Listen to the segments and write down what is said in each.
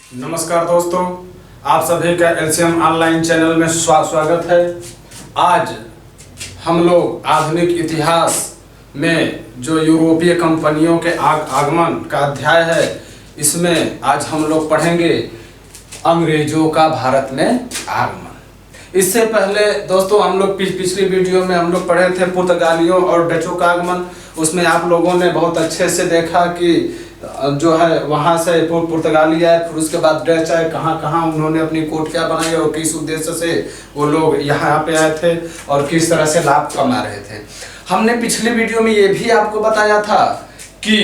नमस्कार दोस्तों, आप सभी का एलसीएम ऑनलाइन चैनल में स्वागत है। आज हम लोग आधुनिक इतिहास में जो यूरोपीय कंपनियों के आगमन का अध्याय है, इसमें आज हम लोग पढ़ेंगे अंग्रेजों का भारत में आगमन। इससे पहले दोस्तों हम लोग पिछली वीडियो में हम लोग पढ़े थे पुर्तगालियों और डचों का आगमन। उसमें आप लोगों ने बहुत अच्छे से देखा कि जो है वहाँ से पुर्तगाली आए, फिर उसके बाद डच आए, कहाँ कहाँ उन्होंने अपनी कोठियाँ बनाई और किस उद्देश्य से वो लोग यहाँ पे आए थे और किस तरह से लाभ कमा रहे थे। हमने पिछले वीडियो में ये भी आपको बताया था कि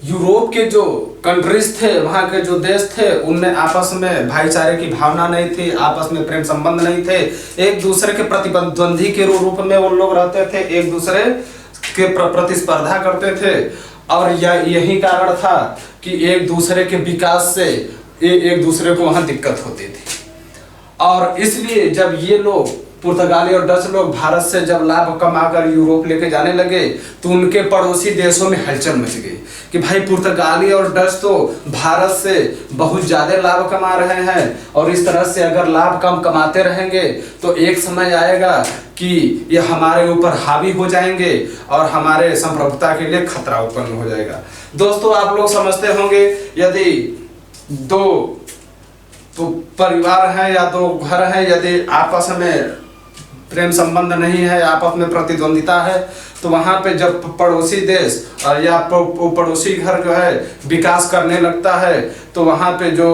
यूरोप के जो कंट्रीज थे, वहाँ के जो देश थे, उनमें आपस में भाईचारे की भावना नहीं थी, आपस में प्रेम संबंध नहीं थे, एक दूसरे के प्रतिद्वंदी के रूप में वो लोग रहते थे, एक दूसरे के प्रतिस्पर्धा करते थे। और यही कारण था कि एक दूसरे के विकास से एक दूसरे को वहाँ दिक्कत होती थी। और इसलिए जब ये लोग पुर्तगाली और डच लोग भारत से जब लाभ कमाकर यूरोप लेके जाने लगे, तो उनके पड़ोसी देशों में हलचल मच गई कि भाई पुर्तगाली और डच तो भारत से बहुत ज़्यादा लाभ कमा रहे हैं, और इस तरह से अगर लाभ कम कमाते रहेंगे तो एक समय आएगा कि ये हमारे ऊपर हावी हो जाएंगे और हमारे संप्रभुता के लिए खतरा उत्पन्न हो जाएगा। दोस्तों आप लोग समझते होंगे, यदि दो तो परिवार हैं या दो घर हैं, यदि आपस में प्रेम संबंध नहीं है, आपस में प्रतिद्वंदिता है, तो वहाँ पे जब पड़ोसी देश और या पड़ोसी घर जो है विकास करने लगता है, तो वहाँ पे जो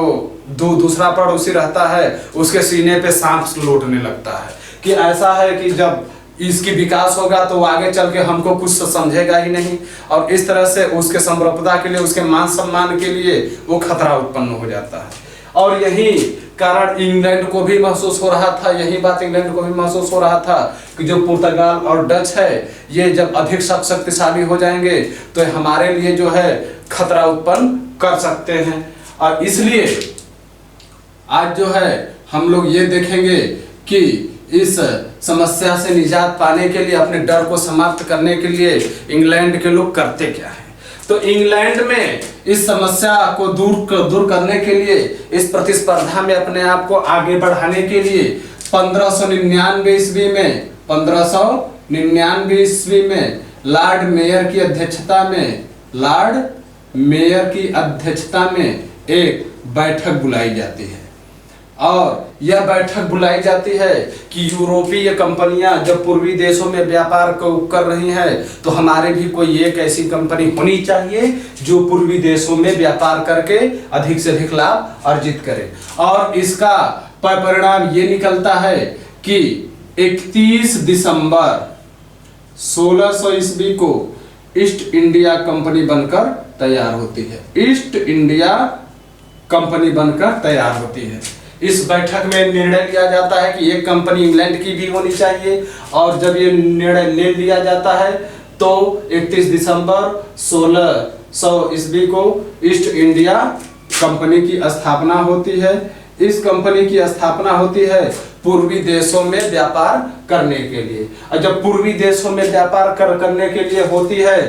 दूसरा पड़ोसी रहता है उसके सीने पे सांप लौटने लगता है कि ऐसा है कि जब इसकी विकास होगा तो आगे चल के हमको कुछ समझेगा ही नहीं, और इस तरह से उसके संप्रभुता के लिए, उसके मान सम्मान के लिए वो खतरा उत्पन्न हो जाता है। और यही कारण इंग्लैंड को भी महसूस हो रहा था, यही बात इंग्लैंड को भी महसूस हो रहा था कि जो पुर्तगाल और डच है, ये जब अधिक शक्तिशाली हो जाएंगे तो हमारे लिए जो है खतरा उत्पन्न कर सकते हैं। और इसलिए आज जो है हम लोग ये देखेंगे कि इस समस्या से निजात पाने के लिए, अपने डर को समाप्त करने के लिए इंग्लैंड के लोग करते क्या है। तो इंग्लैंड में इस समस्या को दूर करने के लिए, इस प्रतिस्पर्धा में अपने आप को आगे बढ़ाने के लिए 1599 ईस्वी में लॉर्ड मेयर की अध्यक्षता में एक बैठक बुलाई जाती है। और यह बैठक बुलाई जाती है कि यूरोपीय कंपनियां जब पूर्वी देशों में व्यापार कर रही हैं, तो हमारे भी कोई एक ऐसी कंपनी होनी चाहिए जो पूर्वी देशों में व्यापार करके अधिक से अधिक लाभ अर्जित करे। और इसका परिणाम ये निकलता है कि 31 दिसंबर 1600 ईस्वी को ईस्ट इंडिया कंपनी बनकर तैयार होती है। ईस्ट इंडिया कंपनी बनकर तैयार होती है। इस बैठक में निर्णय लिया जाता है कि एक कंपनी इंग्लैंड की भी होनी चाहिए, और जब ये निर्णय ले लिया जाता है तो 31 दिसंबर 1600 ईस्वी को ईस्ट इंडिया कंपनी की स्थापना होती है। इस कंपनी की स्थापना होती है पूर्वी देशों में व्यापार करने के लिए। और जब पूर्वी देशों में व्यापार करने के लिए होती है,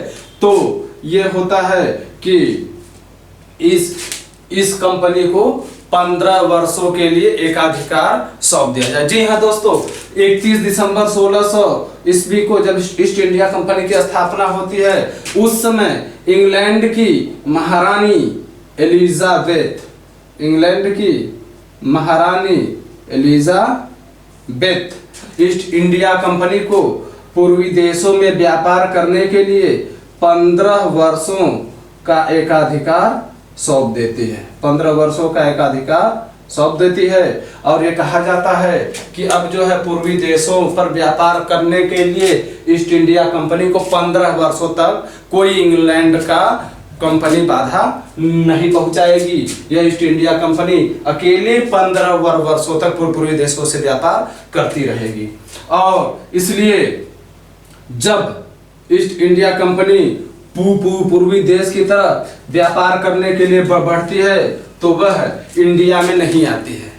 तो ये होता है कि इस कंपनी को 15 वर्षों के लिए एकाधिकार सौंप दिया जाए। जी हाँ दोस्तों, 31 दिसंबर 1600 ईस्वी को जब ईस्ट इंडिया कंपनी की स्थापना होती है, उस समय इंग्लैंड की महारानी एलिजाबेथ ईस्ट इंडिया कंपनी को पूर्वी देशों में व्यापार करने के लिए 15 वर्षों का एकाधिकार सौंप देती है। 15 वर्षों का एकाधिकार सौंप देती है। और ये कहा जाता है कि अब जो है पूर्वी देशों पर व्यापार करने के लिए ईस्ट इंडिया कंपनी को 15 वर्षों तक कोई इंग्लैंड का कंपनी बाधा नहीं पहुंचाएगी। यह ईस्ट इंडिया कंपनी अकेले 15 वर्षों तक पूर्वी देशों से व्यापार करती रहेगी। और इसलिए जब ईस्ट इंडिया कंपनी पूर्वी देश की तरफ व्यापार करने के लिए बढ़ती है, तो वह इंडिया में नहीं आती है।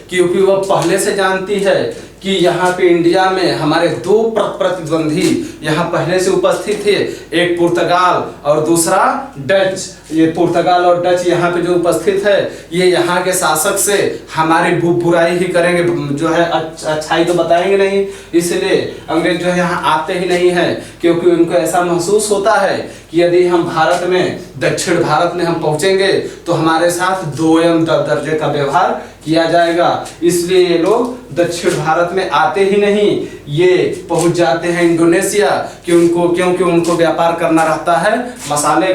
क्योंकि वह पहले से जानती है कि यहाँ पे इंडिया में हमारे दो प्रतिद्वंदी यहाँ पहले से उपस्थित थे, एक पुर्तगाल और दूसरा डच। ये पुर्तगाल और डच यहाँ पे जो उपस्थित है, ये यहाँ के शासक से हमारी बुराई ही करेंगे, जो है अच्छाई तो बताएंगे नहीं। इसलिए अंग्रेज जो है यहाँ आते ही नहीं है, क्योंकि उनको ऐसा महसूस होता है कि यदि हम भारत में, दक्षिण भारत में हम पहुंचेंगे तो हमारे साथ दोयम दर्जे का व्यवहार किया जाएगा। इसलिए ये लोग दक्षिण भारत में आते ही नहीं, ये पहुंच जाते हैं इंडोनेशिया, क्योंकि उनको व्यापार करना रहता है मसाले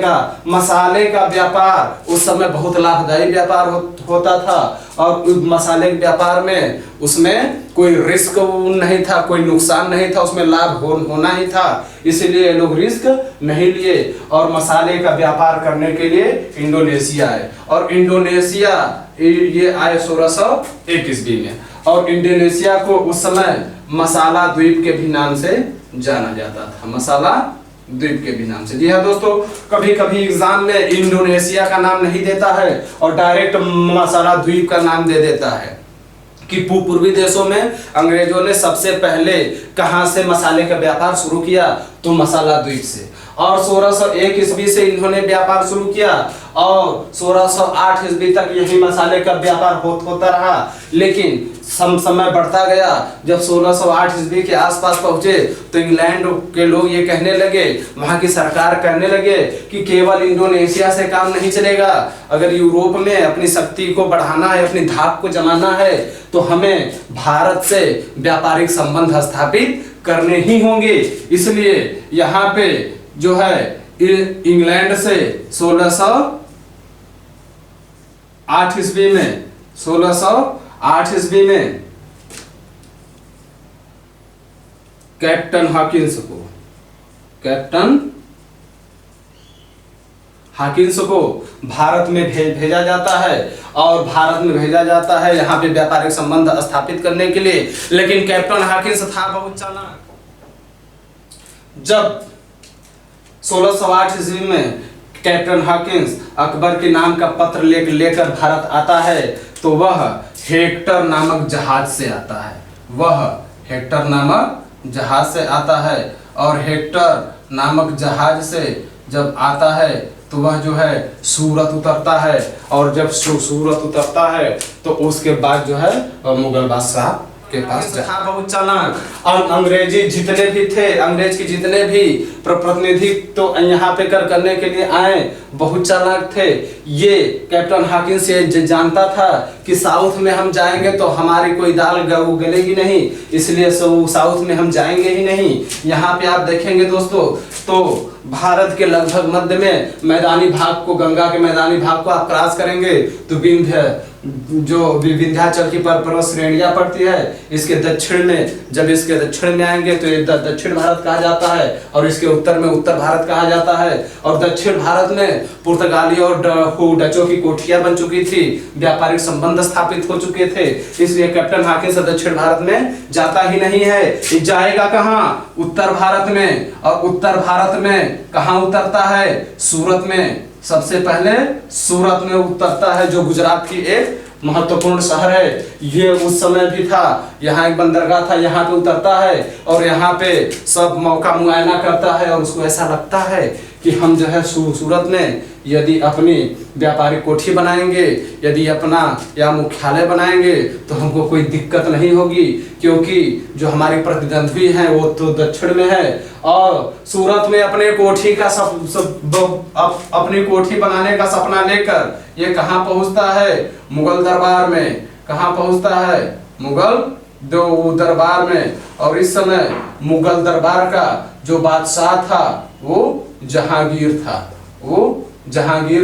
का व्यापार उस समय बहुत लाभदायी व्यापार होता था। और उस मसाले के व्यापार में उसमें कोई रिस्क नहीं था, कोई नुकसान नहीं था, उसमें लाभ होना ही था। इसलिए लोग रिस्क नहीं लिए और मसाले का व्यापार करने के लिए इंडोनेशिया आए। और इंडोनेशिया ये आए 1601 ईस्वी में, और इंडोनेशिया को उस समय मसाला द्वीप के भी नाम से जाना जाता था, मसाला द्वीप के भी नाम से। जी हाँ दोस्तों, कभी कभी एग्जाम में इंडोनेशिया का नाम नहीं देता है और डायरेक्ट मसाला द्वीप का नाम दे देता है कि पूर्वी देशों में अंग्रेजों ने सबसे पहले कहां से मसाले का व्यापार शुरू किया, तो मसाला द्वीप से। और 1601 ईस्वी से इन्होंने व्यापार शुरू किया और 1608 ईस्वी तक यही मसाले का व्यापार होता रहा। लेकिन समय बढ़ता गया, जब 1608 ईस्वी के आसपास पहुंचे तो इंग्लैंड के लोग ये कहने लगे, वहां की सरकार कहने लगे कि केवल इंडोनेशिया से काम नहीं चलेगा, अगर यूरोप में अपनी शक्ति को बढ़ाना है, अपनी धाक को जमाना है, तो हमें भारत से व्यापारिक संबंध स्थापित करने ही होंगे। इसलिए यहाँ पे जो है इंग्लैंड से 1608 ईस्वी में 1608 ईस्वी में कैप्टन हाकिंस को भारत में भेजा जाता है, और भारत में भेजा जाता है यहाँ पे व्यापारिक संबंध स्थापित करने के लिए। लेकिन कैप्टन हाकिंस था बहुत चालाक। जब 1608 ईस्वी में कैप्टन हाकिंस अकबर के नाम का पत्र लेकर भारत आता है, तो वह हेक्टर नामक जहाज से आता है, और हेक्टर नामक जहाज से जब आता है तो वह जो है सूरत उतरता है, और जब सूरत उतरता है तो उसके बाद जो है मुगल बादशाह के पास था बहुत चालाक। और अंग्रेज के जितने भी प्रतिनिधि तो यहाँ पे करने के लिए आए बहुत चालाक थे। ये कैप्टन हाकिंस ये जानता था कि साउथ में हम जाएंगे तो हमारी कोई दाल गलेगी नहीं, इसलिए साउथ में हम जाएंगे ही नहीं। यहाँ पे आप देखेंगे दोस्तों, तो भारत के लगभग मध्य में मैदानी भाग को, गंगा के मैदानी भाग को आप क्रॉस करेंगे तो विंध्याचल की पर्वत श्रेणियां पड़ती है। इसके दक्षिण में, जब इसके दक्षिण में आएंगे तो ये दक्षिण भारत कहा जाता है, और इसके उत्तर में उत्तर भारत कहा जाता है। और दक्षिण भारत में पुर्तगाली और डचों की कोठियां बन चुकी थी, व्यापारिक संबंध स्थापित हो चुके थे। इसलिए कैप्टन हाकिंस दक्षिण भारत में जाता ही नहीं है। जाएगा कहाँ? उत्तर भारत में। और उत्तर भारत में कहाँ उतरता है? सूरत में। सबसे पहले सूरत में उतरता है, जो गुजरात की एक महत्वपूर्ण शहर है। ये उस समय भी था, यहाँ एक बंदरगाह था, यहाँ पे उतरता है और यहाँ पे सब मौका मुआयना करता है। और उसको ऐसा लगता है कि हम जो है सूरत में यदि अपनी व्यापारिक कोठी बनाएंगे, यदि अपना या मुख्यालय बनाएंगे तो हमको कोई दिक्कत नहीं होगी, क्योंकि जो हमारे प्रतिद्वंद्वी हैं वो तो दक्षिण में है। और सूरत में अपने कोठी का अपनी कोठी बनाने का सपना लेकर ये कहाँ पहुँचता है? मुगल दरबार में। कहाँ पहुँचता है? मुगल दरबार में। और इस समय मुगल दरबार का जो बादशाह था वो जहांगीर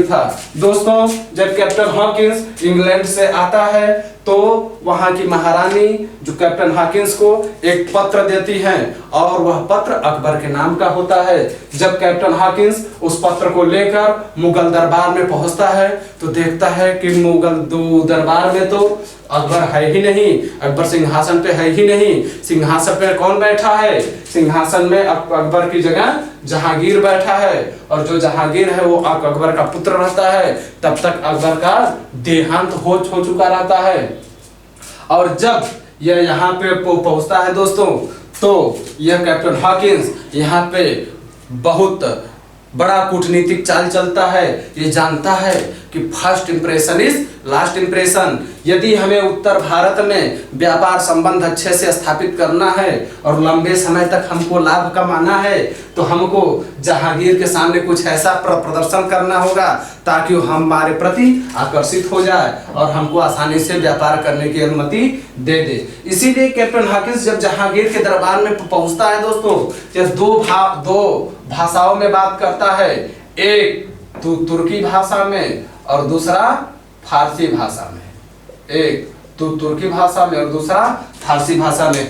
था। दोस्तों, जब कैप्टन हाकिंस इंग्लैंड से आता है तो वहां की महारानी जो कैप्टन हाकिंस को एक पत्र देती हैं, और वह पत्र अकबर के नाम का होता है। जब कैप्टन हाकिंस उस पत्र को लेकर मुगल दरबार में पहुंचता है तो देखता है कि मुगल दरबार में तो अकबर है ही नहीं, अकबर सिंहासन पे है ही नहीं। सिंहासन पे कौन बैठा है? सिंहासन में अकबर की जगह जहांगीर बैठा है, और जो जहांगीर है वो अकबर का पुत्र रहता है। तब तक अकबर का देहांत हो चुका रहता है। और जब यह यहाँ पे पहुंचता है दोस्तों, तो यह कैप्टन हाकिंस यहाँ पे बहुत बड़ा कूटनीतिक चाल चलता है, ये जानता है कि first impression is last impression. यदि हमें उत्तर भारत में व्यापार संबंध अच्छे से स्थापित करना है और लंबे समय तक हमको लाभ कमाना है, तो हमको जहांगीर के सामने कुछ ऐसा प्रदर्शन करना होगा ताकि वो हमारे प्रति आकर्षित हो जाए और हमको आसानी से व्यापार करने की अनुमति दे दे। इसीलिए कैप्टन हॉकिंस जब जहांगीर के दरबार में पहुंचता है दोस्तों, जब दो भाषाओं में बात करता है, एक तुर्की भाषा में और दूसरा फारसी भाषा में। एक तुर्की भाषा में और दूसरा फारसी भाषा में।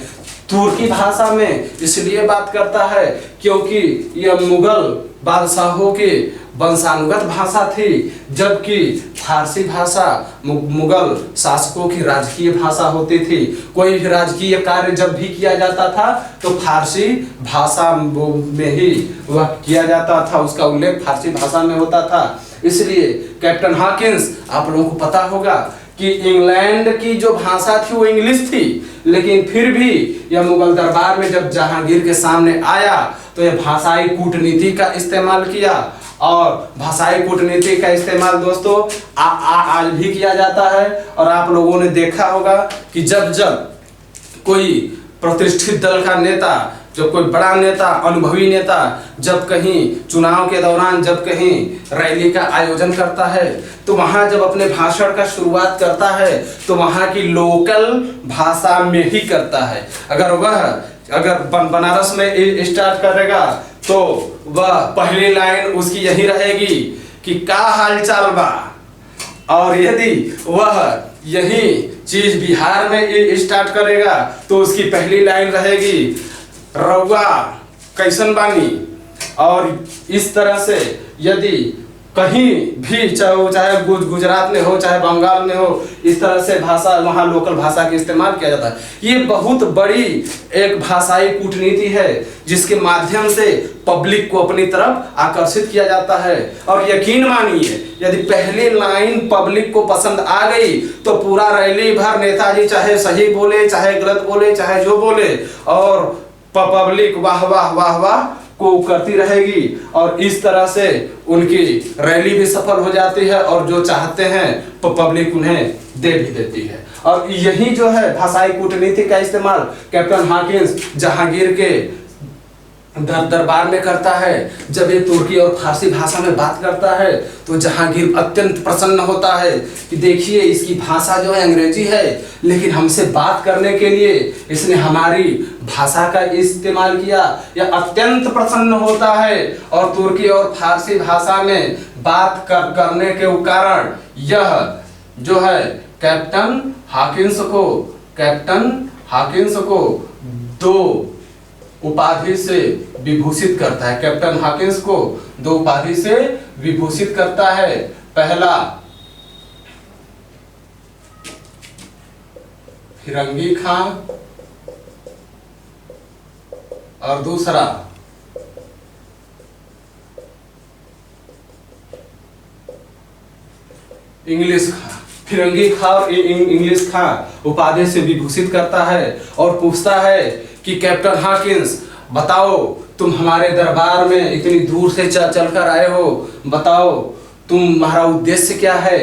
तुर्की भाषा में इसलिए बात करता है क्योंकि यह मुगल बादशाहों की वंशानुगत भाषा थी, जबकि फारसी भाषा मुगल शासकों की राजकीय भाषा होती थी। कोई भी राजकीय कार्य जब भी किया जाता था तो फारसी भाषा में ही वह किया जाता था, उसका उल्लेख फारसी भाषा में होता था। इसलिए कैप्टन हॉकिंस, आप लोगों को पता होगा कि इंग्लैंड की जो भाषा थी वो इंग्लिश थी, लेकिन फिर भी यह मुगल दरबार में जब जहांगीर के सामने आया तो यह भाषाई कूटनीति का इस्तेमाल किया। और भाषाई कूटनीति का इस्तेमाल दोस्तों आज भी किया जाता है। और आप लोगों ने देखा होगा कि जब जब कोई प्रतिष्ठित दल का नेता, जब कोई बड़ा नेता, अनुभवी नेता जब कहीं चुनाव के दौरान जब कहीं रैली का आयोजन करता है, तो वहां जब अपने भाषण का शुरुआत करता है तो वहां की लोकल भाषा में ही करता है। अगर बनारस में स्टार्ट करेगा तो वह पहली लाइन उसकी यही रहेगी कि का हाल चाल बा, और यदि वह यही चीज बिहार में स्टार्ट करेगा तो उसकी पहली लाइन रहेगी रउआ कैसन बानी। और इस तरह से यदि कहीं भी चाहे गुजरात में हो चाहे बंगाल में हो, इस तरह से भाषा वहाँ लोकल भाषा का इस्तेमाल किया जाता है। ये बहुत बड़ी एक भाषाई कूटनीति है जिसके माध्यम से पब्लिक को अपनी तरफ आकर्षित किया जाता है। और यकीन मानिए, यदि पहली लाइन पब्लिक को पसंद आ गई तो पूरा रैली भर नेताजी चाहे सही बोले चाहे गलत बोले चाहे जो बोले, और पब्लिक वाह वाह वाह वाह को करती रहेगी। और इस तरह से उनकी रैली भी सफल हो जाती है और जो चाहते हैं पब्लिक उन्हें दे भी देती है। और यही जो है भाषाई कूटनीति का इस्तेमाल कैप्टन हॉकिंस जहांगीर के दरबार में करता है। जब ये तुर्की और फारसी भाषा में बात करता है तो जहांगीर अत्यंत प्रसन्न होता है कि देखिए इसकी भाषा जो है अंग्रेजी है, लेकिन हमसे बात करने के लिए इसने हमारी भाषा का इस्तेमाल किया। यह अत्यंत प्रसन्न होता है और तुर्की और फारसी भाषा में बात करने के कारण यह जो है कैप्टन हॉकिंस को दो उपाधि से विभूषित करता है। कैप्टन हॉकिंस को दो उपाधि से विभूषित करता है। पहला फिरंगी खां और दूसरा इंग्लिश खां। फिरंगी खां और इंग्लिश खां उपाधि से विभूषित करता है और पूछता है कि कैप्टन हॉकिंस बताओ, तुम हमारे दरबार में इतनी दूर से चल कर आए हो, बताओ तुम्हारा उद्देश्य क्या है।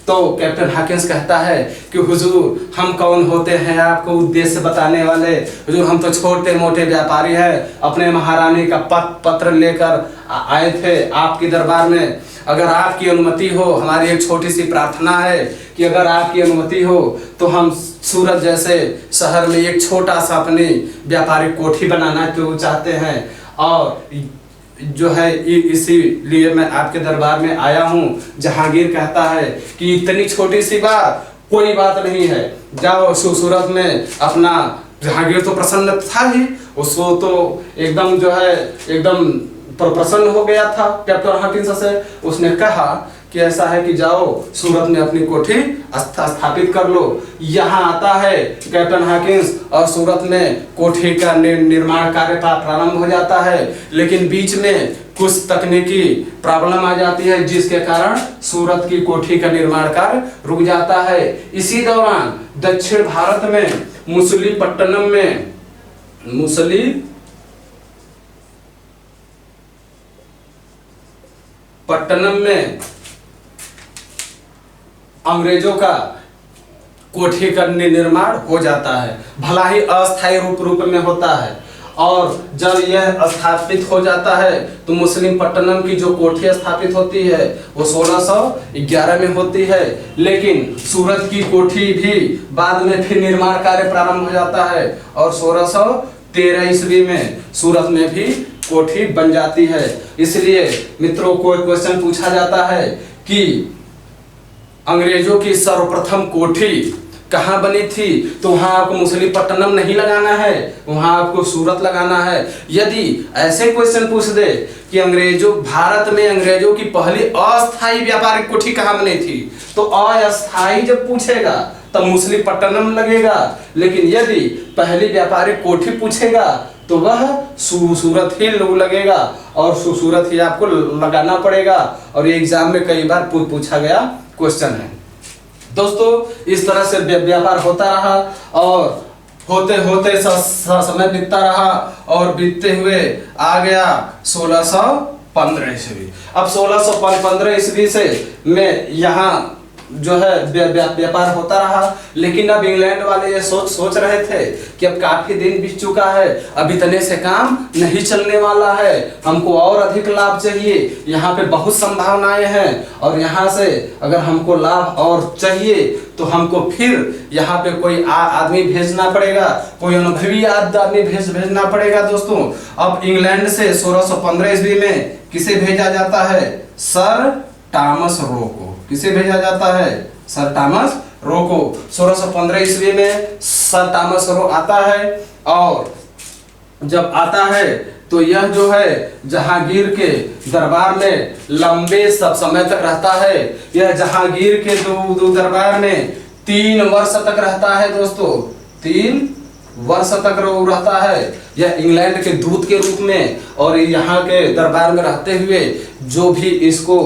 तो कैप्टन हॉकिंस कहता है कि हुजूर हम कौन होते हैं आपको उद्देश्य बताने वाले, हुजूर हम तो छोटे मोटे व्यापारी हैं, अपने महारानी का पत्र लेकर आए थे आपके दरबार में। अगर आपकी अनुमति हो, हमारी एक छोटी सी प्रार्थना है कि अगर आपकी अनुमति हो तो हम सूरत जैसे शहर में एक छोटा सा अपनी व्यापारिक कोठी बनाना तो चाहते हैं, और जो है इसीलिए मैं आपके दरबार में आया हूँ। जहांगीर कहता है कि इतनी छोटी सी बात, कोई बात नहीं है, जाओ सूरत में अपना। जहांगीर तो प्रसन्न था ही, उसको तो एकदम जो है एकदम प्रसन्न हो गया था कैप्टन हॉकिंस से। उसने कहा कि ऐसा है कि जाओ सूरत में अपनी कोठी स्थापित कर लो। यहाँ आता है कैप्टन हॉकिंस और सूरत में कोठी का निर्माण कार्य प्रारंभ हो जाता है, लेकिन बीच में कुछ तकनीकी प्रॉब्लम आ जाती है जिसके कारण सूरत की कोठी का निर्माण कार्य रुक जाता है। इसी दौरान दक्षिण भारत में मुसलीपट्टनम में पट्टनम में अंग्रेजों का कोठी का निर्माण हो जाता है, भला ही अस्थायी रूप में होता है। और जब यह स्थापित हो जाता है तो मुस्लिम पट्टनम की जो कोठी स्थापित होती है वो 1611 में होती है। लेकिन सूरत की कोठी भी बाद में फिर निर्माण कार्य प्रारंभ हो जाता है और 1613 ईस्वी में सूरत में भी कोठी बन जाती है। इसलिए मित्रों को क्वेश्चन पूछा जाता है कि अंग्रेजों की सर्वप्रथम कोठी कहाँ बनी थी, तो वहां आपको मुसलीपट्टनम नहीं लगाना है, वहां आपको सूरत लगाना है। यदि ऐसे क्वेश्चन पूछ दे कि भारत में अंग्रेजों की पहली अस्थायी व्यापारिक कोठी कहाँ बनी थी, तो अस्थायी जब पूछेगा तब मुसलीपट्टनम लगेगा। लेकिन यदि पहली व्यापारिक कोठी पूछेगा तो वह सूरत ही लगेगा और सूरत ही आपको लगाना पड़ेगा। और ये एग्जाम में कई बार पूछा गया क्वेश्चन है। दोस्तों इस तरह से व्यापार होता रहा और होते होते समय बीतता रहा और बीतते हुए आ गया 1615 ईस्वी। अब 1615 ईस्वी से में यहाँ जो है व्यापार होता रहा। लेकिन अब इंग्लैंड वाले ये सोच रहे थे कि अब काफी दिन बीत चुका है, अब इतने से काम नहीं चलने वाला है, हमको और अधिक लाभ चाहिए, यहाँ पे बहुत संभावनाएं हैं और यहाँ से अगर हमको लाभ और चाहिए तो हमको फिर यहाँ पे कोई आदमी भेजना पड़ेगा, कोई अनुभवी आदमी भेजना पड़ेगा। दोस्तों अब इंग्लैंड से 1615 ईस्वी में किसे भेजा जाता है? सर टॉमस रो को। किसे भेजा जाता है? सर टॉमस रो को। 1615 ईस्वी में सर टॉमस रो आता है और जब आता है तो यह जो है जहांगीर के दरबार में लंबे समय तक रहता है। यह जहांगीर के दो दरबार में 3 वर्ष तक रहता है। दोस्तों 3 वर्ष तक रहता है यह इंग्लैंड के दूत के रूप में। और यहाँ के दरबार में रहते हुए जो भी इसको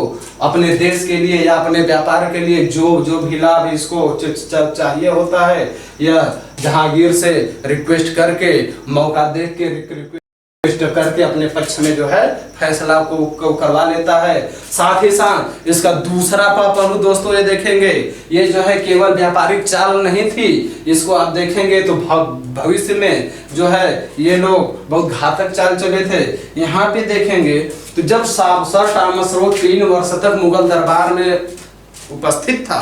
अपने देश के लिए या अपने व्यापार के लिए जो भी लाभ इसको चाहिए होता है, यह जहांगीर से रिक्वेस्ट करके मौका देख के रिक्वेस्ट करके अपने पक्ष में जो है फैसला को करवा लेता है। साथ ही साथ इसका दूसरा पहलू दोस्तों ये देखेंगे, ये जो है केवल व्यापारिक चाल नहीं थी, इसको आप देखेंगे तो भविष्य में जो है ये लोग बहुत घातक चाल चले थे। यहाँ पे देखेंगे तो जब सर टॉमस रो 3 वर्ष तक मुगल दरबार में उपस्थित था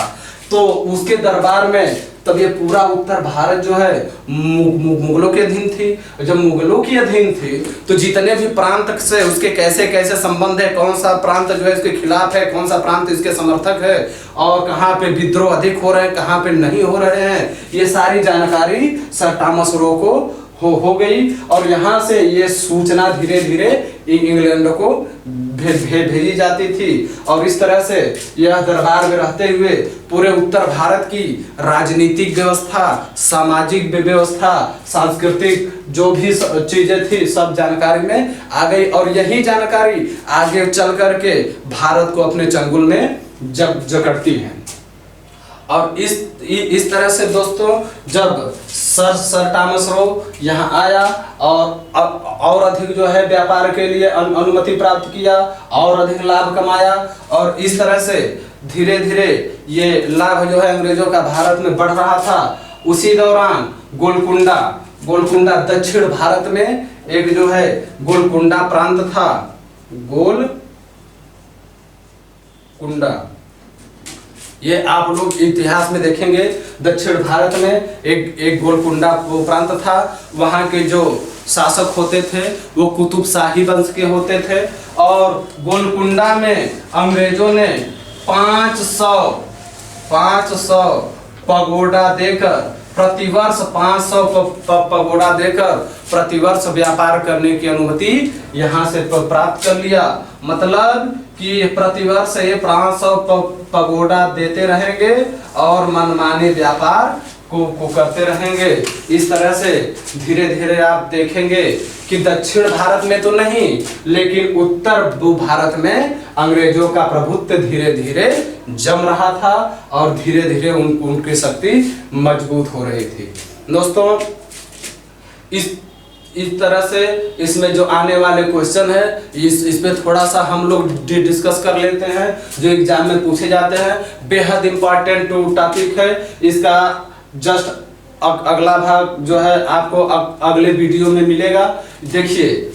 तो उसके दरबार में तब ये पूरा उत्तर भारत जो है मुगलों के अधीन थी। जब मुगलों की अधीन थी तो जितने भी प्रांत से उसके कैसे कैसे संबंध है, कौन सा प्रांत जो है इसके खिलाफ है, कौन सा प्रांत इसके समर्थक है और कहाँ पे विद्रोह अधिक हो रहे हैं, कहाँ पे नहीं हो रहे हैं, ये सारी जानकारी सर टॉमस रो को हो गई। और यहाँ से ये सूचना धीरे धीरे इंग्लैंड को भेजी जाती थी। और इस तरह से यह दरबार में रहते हुए पूरे उत्तर भारत की राजनीतिक व्यवस्था, सामाजिक व्यवस्था, सांस्कृतिक जो भी चीजें थी सब जानकारी में आ गई। और यही जानकारी आगे चल करके भारत को अपने चंगुल में जकड़ती है। और इस तरह से दोस्तों जब सर टॉमस रो यहाँ आया और अधिक जो है व्यापार के लिए अनुमति प्राप्त किया और अधिक लाभ कमाया और इस तरह से धीरे धीरे ये लाभ जो है अंग्रेजों का भारत में बढ़ रहा था। उसी दौरान गोलकुंडा दक्षिण भारत में एक जो है गोलकुंडा प्रांत था। गोलकुंडा ये आप लोग इतिहास में देखेंगे, दक्षिण भारत में एक गोलकुंडा प्रांत था। वहाँ के जो शासक होते थे वो कुतुब शाही वंश के होते थे। और गोलकुंडा में अंग्रेजों ने 500 पगोडा देकर प्रतिवर्ष 500 पगोडा देकर प्रतिवर्ष व्यापार करने की अनुमति यहाँ से प्राप्त कर लिया। मतलब कि प्रतिवर्ष ये 500 पगोडा देते रहेंगे और मनमाने व्यापार को करते रहेंगे। इस तरह से धीरे धीरे आप देखेंगे कि दक्षिण भारत में तो नहीं लेकिन उत्तर भारत में अंग्रेजों का प्रभुत्व धीरे धीरे जम रहा था और धीरे धीरे उनकी शक्ति मजबूत हो रही थी। दोस्तों इस तरह से इसमें जो आने वाले क्वेश्चन है इस पे थोड़ा सा हम लोग डिस्कस कर लेते हैं, जो एग्जाम में पूछे जाते हैं। बेहद इंपॉर्टेंट टॉपिक है। इसका जस्ट अगला भाग जो है आपको अगले वीडियो में मिलेगा। देखिए,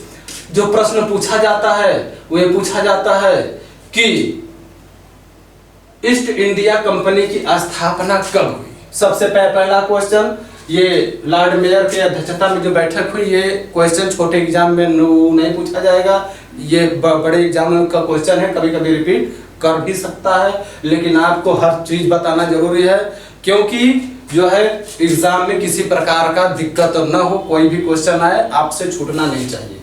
जो प्रश्न पूछा जाता है वो ये पूछा जाता है कि ईस्ट इंडिया कंपनी की स्थापना कब हुई। सबसे पहला क्वेश्चन, ये लॉर्ड मेयर की अध्यक्षता में जो बैठक हुई, ये क्वेश्चन छोटे एग्जाम में नहीं पूछा जाएगा, ये बड़े एग्जाम का क्वेश्चन है, कभी कभी रिपीट कर भी सकता है, लेकिन आपको हर चीज बताना जरूरी है, क्योंकि जो है एग्जाम में किसी प्रकार का दिक्कत न हो, कोई भी क्वेश्चन आए आपसे छूटना नहीं चाहिए।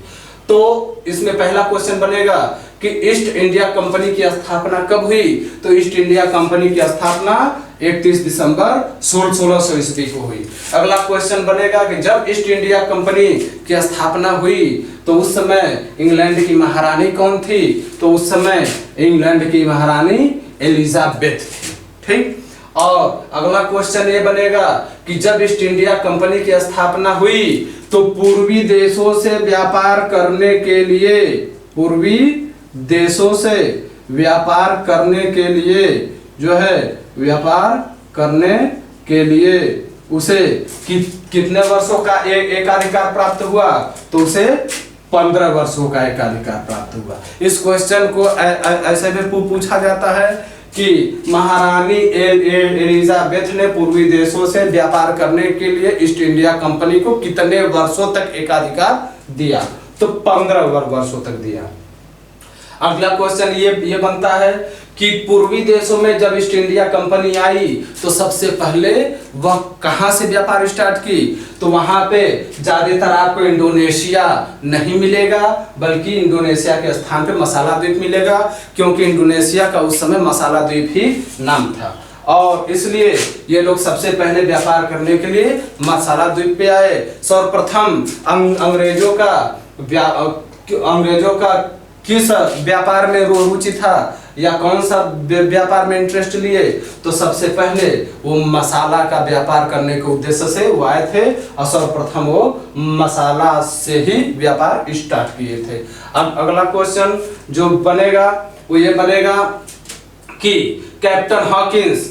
तो इसमें पहला क्वेश्चन बनेगा कि ईस्ट इंडिया कंपनी की स्थापना कब हुई। तो ईस्ट इंडिया कंपनी की स्थापना 31 दिसंबर 1600 ईस्वी को हुई। अगला क्वेश्चन बनेगा कि जब ईस्ट इंडिया कंपनी की स्थापना हुई तो उस समय इंग्लैंड की महारानी कौन थी। तो उस समय इंग्लैंड की महारानी एलिजाबेथ थी। ठीक। और अगला क्वेश्चन ये बनेगा कि जब ईस्ट इंडिया कंपनी की स्थापना हुई तो पूर्वी देशों से व्यापार करने के लिए, पूर्वी देशों से व्यापार करने के लिए जो है, व्यापार करने के लिए उसे कितने वर्षों का एकाधिकार प्राप्त हुआ। तो उसे 15 वर्षों का एकाधिकार प्राप्त हुआ। इस क्वेश्चन को ऐसे भी पूछा जाता है कि महारानी एलिजाबेथ ने पूर्वी देशों से व्यापार करने के लिए ईस्ट इंडिया कंपनी को कितने वर्षों तक एकाधिकार दिया। तो 15 वर्षों तक दिया। अगला क्वेश्चन ये बनता है कि पूर्वी देशों में जब ईस्ट इंडिया कंपनी आई तो सबसे पहले वह कहां से व्यापार स्टार्ट की। तो वहां पे ज्यादातर आपको इंडोनेशिया नहीं मिलेगा, बल्कि इंडोनेशिया के स्थान पे मसाला द्वीप मिलेगा, क्योंकि इंडोनेशिया का उस समय मसाला द्वीप ही नाम था। और इसलिए ये लोग सबसे पहले व्यापार करने के लिए मसाला द्वीप पे आए। सर्वप्रथम अंग्रेजों का किस व्यापार में रुचि था या कौन सा व्यापार में इंटरेस्ट लिए। तो सबसे पहले वो मसाला का व्यापार करने के उद्देश्य से वो आए थे और सर्वप्रथम वो मसाला से ही व्यापार स्टार्ट किए थे। अब अगला क्वेश्चन जो बनेगा वो ये बनेगा कि कैप्टन हॉकिंस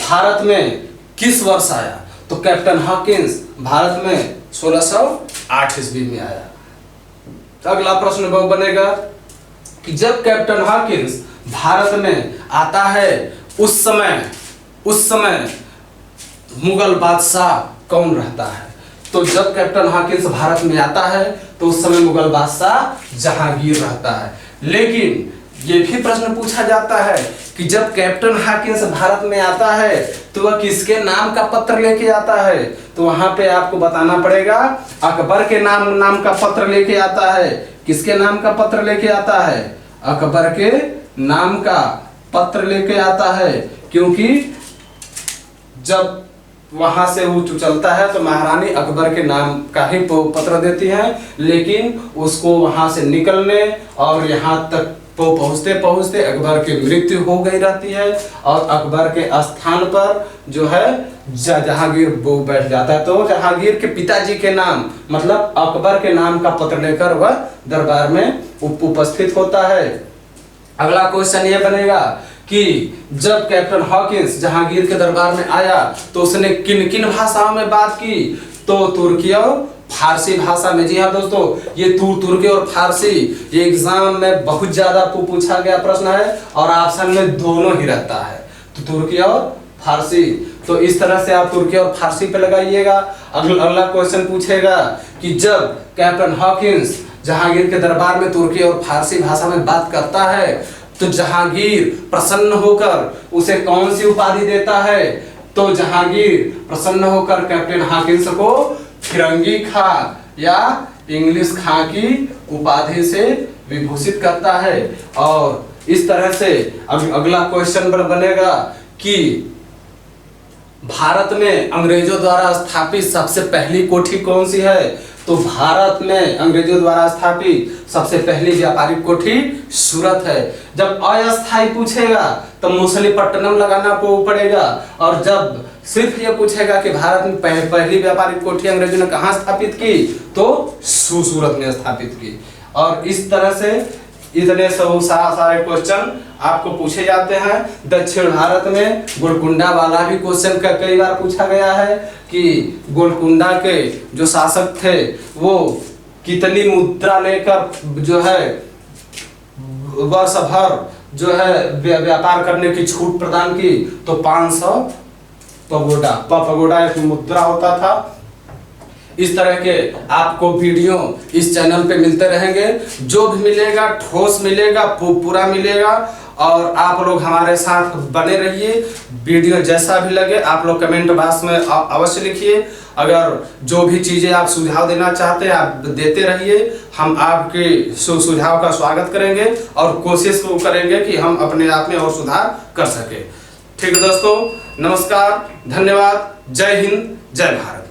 भारत में किस वर्ष आया। तो कैप्टन हॉकिंस भारत में 1608 ईस्वी में आया। अगला प्रश्न बनेगा कि जब कैप्टन हॉकिंस भारत में आता है उस समय मुगल बादशाह कौन रहता है। तो जब कैप्टन हॉकिंस भारत में आता है तो उस समय मुगल बादशाह जहांगीर रहता है। लेकिन ये भी प्रश्न पूछा जाता है कि जब कैप्टन हॉकिंस भारत में आता है तो वह किसके नाम का पत्र लेके आता है। तो वहां पे आपको बताना पड़ेगा अकबर के नाम का पत्र लेके आता है। किसके नाम का पत्र लेके आता है। अकबर के नाम का पत्र लेके आता है, क्योंकि जब वहां से वो चलता है तो महारानी अकबर के नाम का ही पत्र देती है, लेकिन उसको वहां से निकलने और यहाँ तक पहुंचते पहुंचते अकबर की मृत्यु हो गई रहती है और अकबर के स्थान पर जो है जहांगीर बैठ जाता है। तो जहांगीर के पिताजी के नाम मतलब अकबर के नाम का पत्र लेकर वह दरबार में उपस्थित होता है। अगला क्वेश्चन ये बनेगा कि जब कैप्टन हॉकिंस जहांगीर के दरबार में आया तो उसने किन किन भाषाओं में बात की। तो तुर्की और फारसी भाषा में। जी हाँ दोस्तों, ये तुर्की और फारसी ये एग्जाम में बहुत ज्यादा पूछा गया प्रश्न है और ऑप्शन में दोनों ही रहता है, तो तुर्की और फारसी। तो इस तरह से आप तुर्की और फारसी पे लगाइएगा। अगला क्वेश्चन पूछेगा कि जब कैप्टन हॉकिंस जहांगीर के दरबार में तुर्की और फारसी भाषा में बात करता है तो जहांगीर प्रसन्न होकर उसे कौन सी उपाधि देता है। तो जहांगीर प्रसन्न होकर कैप्टन हॉकिंस को फिरंगी खां या इंग्लिश खां की उपाधि से विभूषित करता है। और इस तरह से अब अगला क्वेश्चन बनेगा कि भारत में अंग्रेजों द्वारा स्थापित सबसे पहली कोठी कौन सी है। तो भारत में अंग्रेजों द्वारा स्थापित सबसे पहली व्यापारिक कोठी सूरत है। जब अस्थायी पूछेगा तो मछलीपट्टनम लगाना पड़ेगा, और जब सिर्फ ये पूछेगा कि भारत में पहली व्यापारिक कोठी अंग्रेजों ने कहाँ स्थापित की, तो सूरत में स्थापित की। और इस तरह से इतने सारे क्वेश्चन आपको पूछे जाते हैं। दक्षिण भारत में गोलकुंडा वाला भी क्वेश्चन कई बार पूछा गया है कि गोलकुंडा के जो शासक थे वो कितनी मुद्रा लेकर जो है वर्ष भर जो है व्यापार करने की छूट प्रदान की, तो 500 पगोडा एक मुद्रा होता था। इस तरह के आपको वीडियो इस चैनल पे मिलते रहेंगे, जो भी मिलेगा ठोस मिलेगा, पूरा मिलेगा। और आप लोग हमारे साथ बने रहिए। वीडियो जैसा भी लगे आप लोग कमेंट बॉक्स में अवश्य लिखिए। अगर जो भी चीज़ें आप सुझाव देना चाहते हैं आप देते रहिए, हम आपके सुझाव का स्वागत करेंगे और कोशिश करेंगे कि हम अपने आप में और सुधार कर सके। ठीक है दोस्तों, नमस्कार, धन्यवाद, जय हिंद, जय भारत।